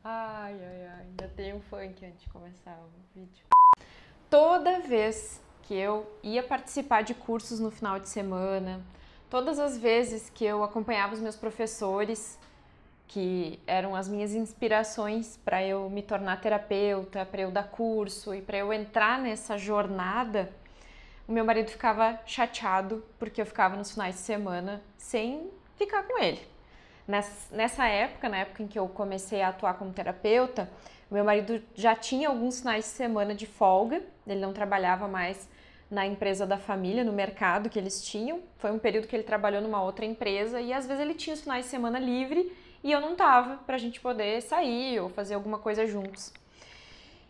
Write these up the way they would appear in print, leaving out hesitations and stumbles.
Ai, ai, ai, ainda tem um funk antes de começar o vídeo. Toda vez que eu ia participar de cursos no final de semana, todas as vezes que eu acompanhava os meus professores, que eram as minhas inspirações para eu me tornar terapeuta, para eu dar curso e para eu entrar nessa jornada, o meu marido ficava chateado porque eu ficava nos finais de semana sem ficar com ele. Nessa época, na época em que eu comecei a atuar como terapeuta, o meu marido já tinha alguns finais de semana de folga, ele não trabalhava mais na empresa da família, no mercado que eles tinham. Foi um período que ele trabalhou numa outra empresa e às vezes ele tinha os finais de semana livre e eu não tava pra gente poder sair ou fazer alguma coisa juntos.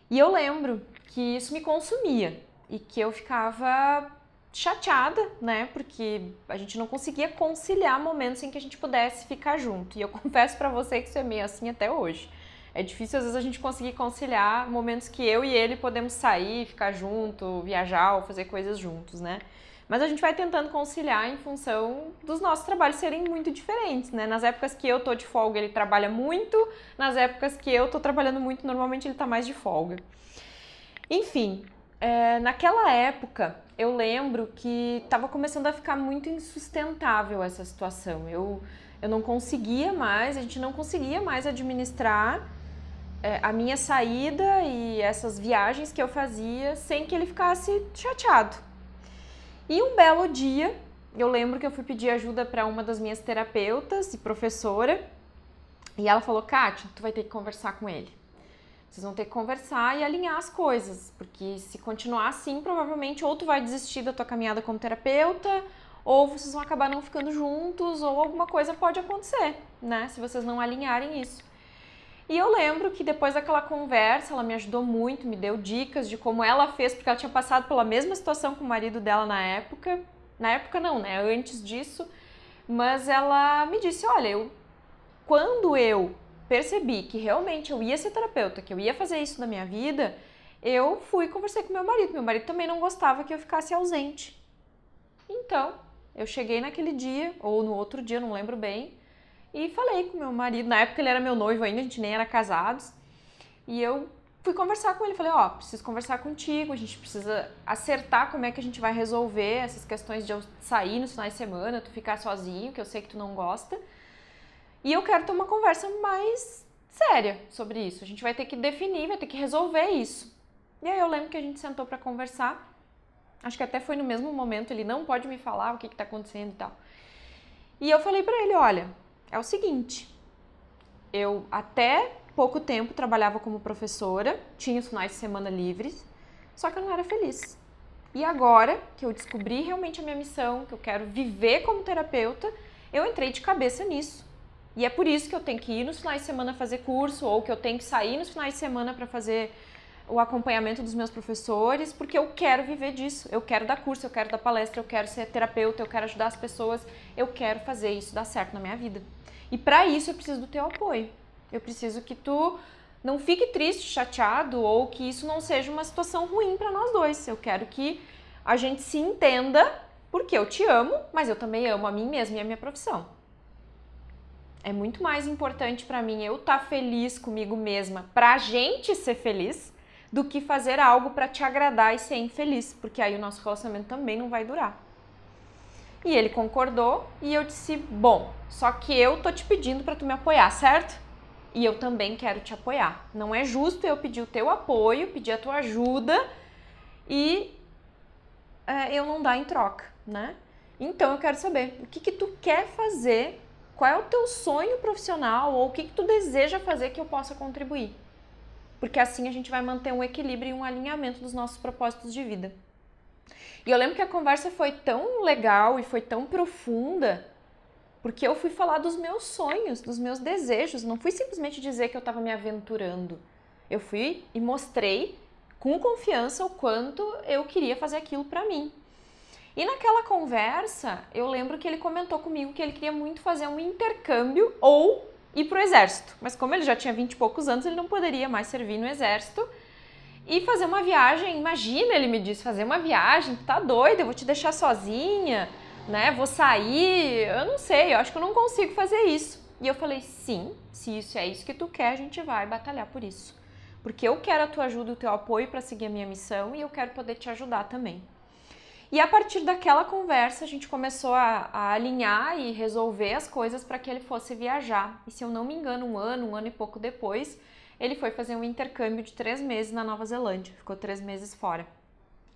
E eu lembro que isso me consumia e que eu ficava chateada, né? Porque a gente não conseguia conciliar momentos em que a gente pudesse ficar junto. E eu confesso pra você que isso é meio assim até hoje. É difícil às vezes a gente conseguir conciliar momentos que eu e ele podemos sair, ficar junto, viajar ou fazer coisas juntos, né? Mas a gente vai tentando conciliar em função dos nossos trabalhos serem muito diferentes, né? Nas épocas que eu tô de folga, ele trabalha muito. Nas épocas que eu tô trabalhando muito, normalmente ele tá mais de folga. Enfim, naquela época, eu lembro que estava começando a ficar muito insustentável essa situação. Eu não conseguia mais, a gente não conseguia mais administrar a minha saída e essas viagens que eu fazia sem que ele ficasse chateado. E um belo dia, eu lembro que eu fui pedir ajuda para uma das minhas terapeutas e professora, e ela falou: Kátia, tu vai ter que conversar com ele. Vocês vão ter que conversar e alinhar as coisas, porque se continuar assim, provavelmente ou tu vai desistir da tua caminhada como terapeuta, ou vocês vão acabar não ficando juntos, ou alguma coisa pode acontecer, né? Se vocês não alinharem isso. E eu lembro que depois daquela conversa, ela me ajudou muito, me deu dicas de como ela fez, porque ela tinha passado pela mesma situação com o marido dela na época. Na época não, né? Antes disso. Mas ela me disse, olha, quando eu percebi que realmente eu ia ser terapeuta, que eu ia fazer isso na minha vida, eu fui e conversei com meu marido. Meu marido também não gostava que eu ficasse ausente. Então, eu cheguei naquele dia, ou no outro dia, não lembro bem, e falei com meu marido. Na época ele era meu noivo ainda, a gente nem era casados. E eu fui conversar com ele, falei, preciso conversar contigo, a gente precisa acertar como é que a gente vai resolver essas questões de eu sair nos finais de semana, tu ficar sozinho, que eu sei que tu não gosta. E eu quero ter uma conversa mais séria sobre isso. A gente vai ter que definir, vai ter que resolver isso. E aí eu lembro que a gente sentou pra conversar. Acho que até foi no mesmo momento, ele não pode me falar o que tá acontecendo e tal. E eu falei pra ele, olha, é o seguinte, eu até pouco tempo trabalhava como professora, tinha os finais de semana livres, só que eu não era feliz. E agora que eu descobri realmente a minha missão, que eu quero viver como terapeuta, eu entrei de cabeça nisso. E é por isso que eu tenho que ir nos finais de semana fazer curso, ou que eu tenho que sair nos finais de semana para fazer o acompanhamento dos meus professores, porque eu quero viver disso. Eu quero dar curso, eu quero dar palestra, eu quero ser terapeuta, eu quero ajudar as pessoas, eu quero fazer isso dar certo na minha vida. E para isso eu preciso do teu apoio. Eu preciso que tu não fique triste, chateado, ou que isso não seja uma situação ruim para nós dois. Eu quero que a gente se entenda, porque eu te amo, mas eu também amo a mim mesma e a minha profissão. É muito mais importante para mim eu estar feliz comigo mesma, pra gente ser feliz, do que fazer algo para te agradar e ser infeliz, porque aí o nosso relacionamento também não vai durar. E ele concordou e eu disse, bom, só que eu tô te pedindo para tu me apoiar, certo? E eu também quero te apoiar. Não é justo eu pedir o teu apoio, pedir a tua ajuda e eu não dar em troca, né? Então eu quero saber, o que tu quer fazer? Qual é o teu sonho profissional ou o que tu deseja fazer que eu possa contribuir? Porque assim a gente vai manter um equilíbrio e um alinhamento dos nossos propósitos de vida. E eu lembro que a conversa foi tão legal e foi tão profunda, porque eu fui falar dos meus sonhos, dos meus desejos. Não fui simplesmente dizer que eu estava me aventurando. Eu fui e mostrei com confiança o quanto eu queria fazer aquilo para mim. E naquela conversa, eu lembro que ele comentou comigo que ele queria muito fazer um intercâmbio ou ir pro exército. Mas como ele já tinha 20 e poucos anos, ele não poderia mais servir no exército. E fazer uma viagem, imagina, ele me disse, fazer uma viagem, tu tá doida, eu vou te deixar sozinha, né? Vou sair, eu não sei, eu acho que eu não consigo fazer isso. E eu falei, sim, se isso é isso que tu quer, a gente vai batalhar por isso. Porque eu quero a tua ajuda e o teu apoio para seguir a minha missão e eu quero poder te ajudar também. E a partir daquela conversa, a gente começou a alinhar e resolver as coisas para que ele fosse viajar. E se eu não me engano, um ano e pouco depois, ele foi fazer um intercâmbio de 3 meses na Nova Zelândia. Ficou 3 meses fora.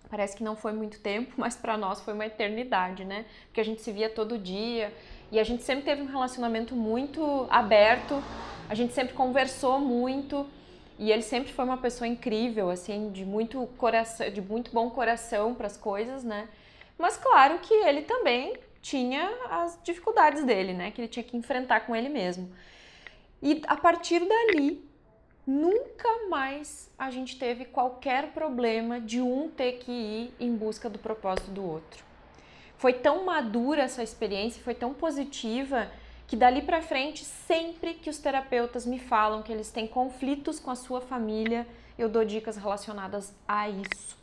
Parece que não foi muito tempo, mas para nós foi uma eternidade, né? Porque a gente se via todo dia e a gente sempre teve um relacionamento muito aberto, a gente sempre conversou muito e ele sempre foi uma pessoa incrível, assim, de muito coração, de muito bom coração para as coisas, né? Mas claro que ele também tinha as dificuldades dele, né? Que ele tinha que enfrentar com ele mesmo. E a partir dali, nunca mais a gente teve qualquer problema de um ter que ir em busca do propósito do outro. Foi tão madura essa experiência, foi tão positiva, que dali pra frente, sempre que os terapeutas me falam que eles têm conflitos com a sua família, eu dou dicas relacionadas a isso.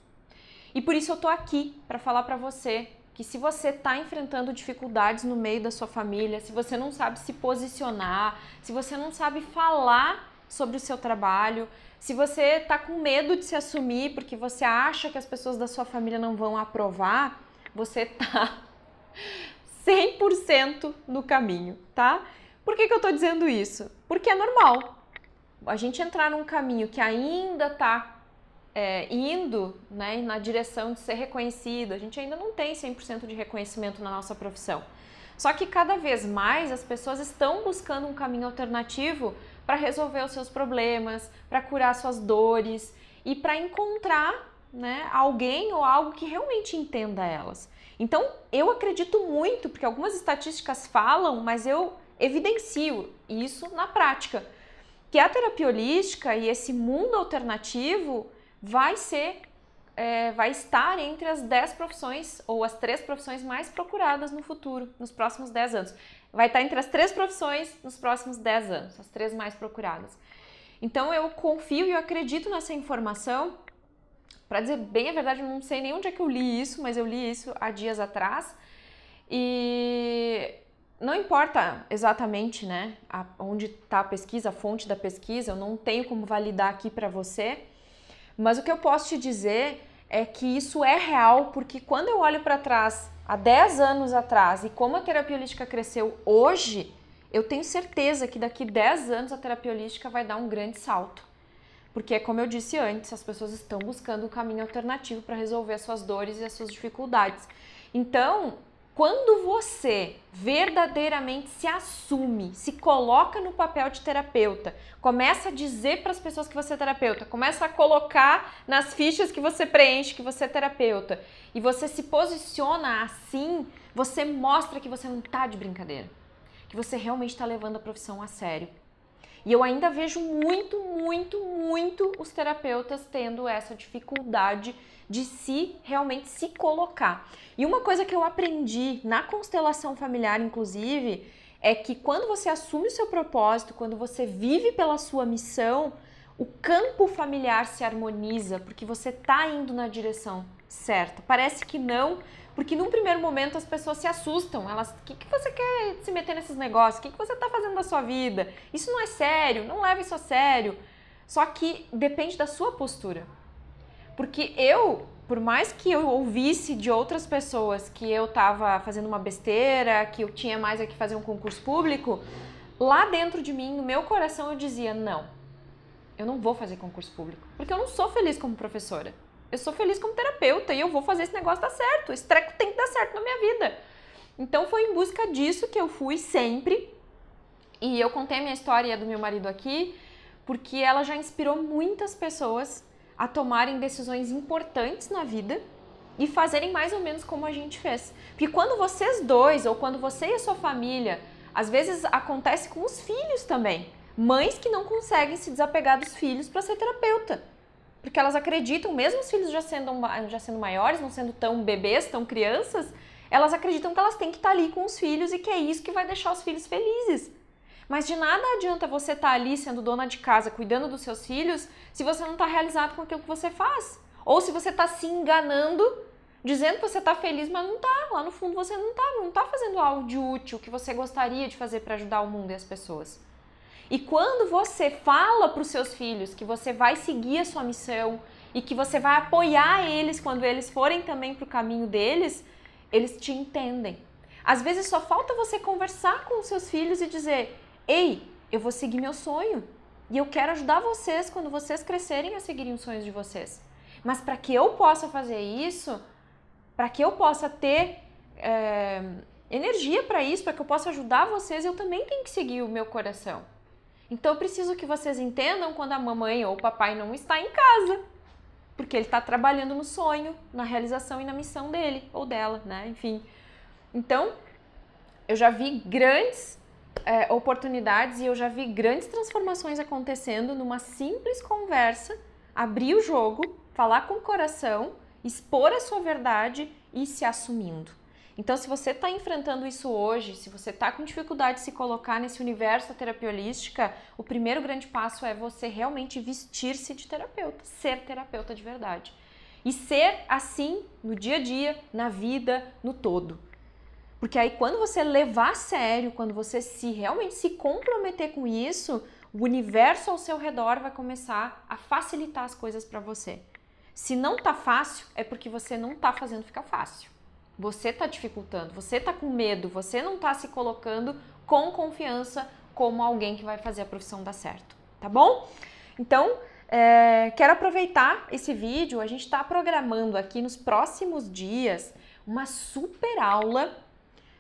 E por isso eu tô aqui para falar para você que se você tá enfrentando dificuldades no meio da sua família, se você não sabe se posicionar, se você não sabe falar sobre o seu trabalho, se você tá com medo de se assumir porque você acha que as pessoas da sua família não vão aprovar, você tá 100% no caminho, tá? Por que eu tô dizendo isso? Porque é normal a gente entrar num caminho que ainda tá indo, né, na direção de ser reconhecido. A gente ainda não tem 100% de reconhecimento na nossa profissão. Só que cada vez mais as pessoas estão buscando um caminho alternativo para resolver os seus problemas, para curar suas dores e para encontrar, né, alguém ou algo que realmente entenda elas. Então, eu acredito muito, porque algumas estatísticas falam, mas eu evidencio isso na prática, que a terapia holística e esse mundo alternativo vai estar entre as 10 profissões ou as 3 profissões mais procuradas no futuro, nos próximos 10 anos. Vai estar entre as 3 profissões nos próximos 10 anos, as 3 mais procuradas. Então eu confio e eu acredito nessa informação. Para dizer bem a verdade, eu não sei nem onde é que eu li isso, mas eu li isso há dias atrás. E não importa exatamente, né, onde está a pesquisa, a fonte da pesquisa, eu não tenho como validar aqui para você. Mas o que eu posso te dizer é que isso é real, porque quando eu olho para trás, há 10 anos atrás, e como a terapia holística cresceu hoje, eu tenho certeza que daqui 10 anos a terapia holística vai dar um grande salto. Porque, como eu disse antes, as pessoas estão buscando um caminho alternativo para resolver as suas dores e as suas dificuldades. Então, quando você verdadeiramente se assume, se coloca no papel de terapeuta, começa a dizer para as pessoas que você é terapeuta, começa a colocar nas fichas que você preenche que você é terapeuta e você se posiciona assim, você mostra que você não está de brincadeira, que você realmente está levando a profissão a sério. E eu ainda vejo muito os terapeutas tendo essa dificuldade de realmente se colocar. E uma coisa que eu aprendi na constelação familiar, inclusive, é que quando você assume o seu propósito, quando você vive pela sua missão, o campo familiar se harmoniza, porque você está indo na direção certa. Parece que não, porque num primeiro momento as pessoas se assustam. Elas, o que você quer se meter nesses negócios? O que você está fazendo da sua vida? Isso não é sério, não leva isso a sério. Só que depende da sua postura. Porque por mais que eu ouvisse de outras pessoas que eu estava fazendo uma besteira, que eu tinha mais é que fazer um concurso público, lá dentro de mim, no meu coração, eu dizia, não, eu não vou fazer concurso público, porque eu não sou feliz como professora. Eu sou feliz como terapeuta e eu vou fazer esse negócio dar certo. Esse treco tem que dar certo na minha vida. Então foi em busca disso que eu fui sempre. E eu contei a minha história e a do meu marido aqui, porque ela já inspirou muitas pessoas a tomarem decisões importantes na vida e fazerem mais ou menos como a gente fez. Porque quando vocês dois, ou quando você e a sua família, às vezes acontece com os filhos também. Mães que não conseguem se desapegar dos filhos para ser terapeuta. Porque elas acreditam, mesmo os filhos já sendo maiores, não sendo tão bebês, tão crianças, elas acreditam que elas têm que estar ali com os filhos e que é isso que vai deixar os filhos felizes. Mas de nada adianta você estar ali sendo dona de casa, cuidando dos seus filhos, se você não está realizado com aquilo que você faz. Ou se você está se enganando dizendo que você tá feliz, mas não tá. Lá no fundo você não tá fazendo algo de útil que você gostaria de fazer para ajudar o mundo e as pessoas. E quando você fala para os seus filhos que você vai seguir a sua missão e que você vai apoiar eles quando eles forem também para o caminho deles, eles te entendem. Às vezes só falta você conversar com os seus filhos e dizer: ei, eu vou seguir meu sonho e eu quero ajudar vocês quando vocês crescerem a seguirem os sonhos de vocês. Mas para que eu possa fazer isso, para que eu possa ter energia para isso, para que eu possa ajudar vocês, eu também tenho que seguir o meu coração. Então eu preciso que vocês entendam quando a mamãe ou o papai não está em casa, porque ele está trabalhando no sonho, na realização e na missão dele ou dela, né? Enfim. Então, eu já vi grandes oportunidades e eu já vi grandes transformações acontecendo numa simples conversa, abrir o jogo, falar com o coração, expor a sua verdade e se assumindo. Então, se você está enfrentando isso hoje, se você está com dificuldade de se colocar nesse universo da terapia holística, o primeiro grande passo é você realmente vestir-se de terapeuta, ser terapeuta de verdade. E ser assim no dia a dia, na vida, no todo. Porque aí quando você levar a sério, quando você realmente se comprometer com isso, o universo ao seu redor vai começar a facilitar as coisas para você. Se não tá fácil, é porque você não tá fazendo ficar fácil. Você está dificultando, você está com medo, você não está se colocando com confiança como alguém que vai fazer a profissão dar certo, tá bom? Então, quero aproveitar esse vídeo, a gente está programando aqui nos próximos dias uma super aula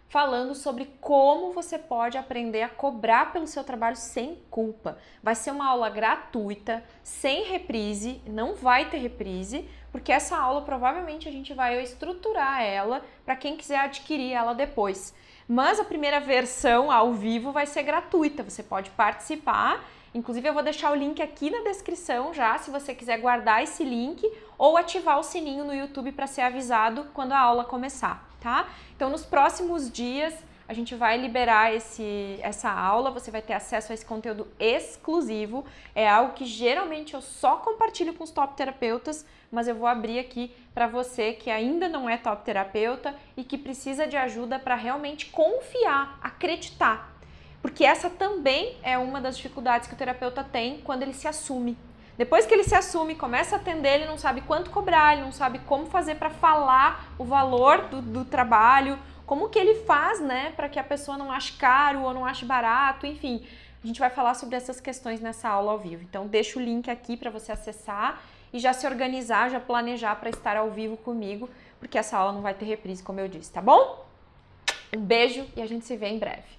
falando sobre como você pode aprender a cobrar pelo seu trabalho sem culpa. Vai ser uma aula gratuita, sem reprise, não vai ter reprise, porque essa aula provavelmente a gente vai estruturar ela para quem quiser adquirir ela depois. Mas a primeira versão ao vivo vai ser gratuita, você pode participar. Inclusive eu vou deixar o link aqui na descrição já, se você quiser guardar esse link ou ativar o sininho no YouTube para ser avisado quando a aula começar, tá? Então nos próximos dias a gente vai liberar essa aula, você vai ter acesso a esse conteúdo exclusivo, é algo que geralmente eu só compartilho com os top terapeutas, mas eu vou abrir aqui para você que ainda não é top terapeuta e que precisa de ajuda para realmente confiar, acreditar. Porque essa também é uma das dificuldades que o terapeuta tem quando ele se assume. Depois que ele se assume, começa a atender, ele não sabe quanto cobrar, ele não sabe como fazer para falar o valor do trabalho, como que ele faz, né, para que a pessoa não ache caro ou não ache barato, enfim. A gente vai falar sobre essas questões nessa aula ao vivo. Então deixa o link aqui para você acessar e já se organizar, já planejar para estar ao vivo comigo, porque essa aula não vai ter reprise, como eu disse, tá bom? Um beijo e a gente se vê em breve.